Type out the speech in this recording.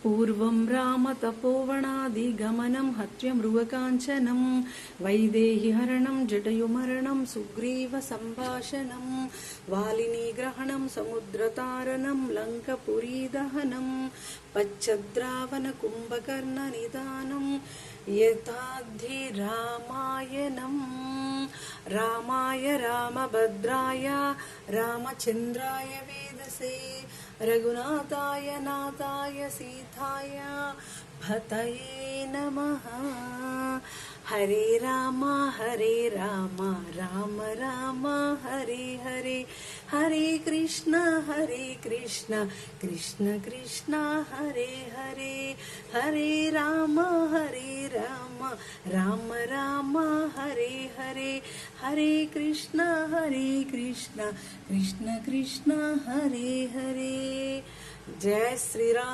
పూర్వం రామ తపోవనాదిగమనం హత్య మృగకాంచనం వైదేహి హరణం జటయుమరణం సుగ్రీవ సంభాషణం వాలిని గ్రహణం సముద్రతారణం లంకపురీ దహనం పచ్చద్రావణ కుంభకర్ణ నిదానం యథాద్ధి రామాయణం రామాయ రామభద్రాయ రామచంద్రాయ వేదసే రఘునాథాయ నాథాయ సీతాయ పతయే నమః. హరే రామ రామ రామ హరే హరే హరే కృష్ణ కృష్ణ కృష్ణ హరే హరే హరే రామ రామ రామ హరే హరే హరే కృష్ణ కృష్ణ కృష్ణ హరే హరే. జయ శ్రీరామ్.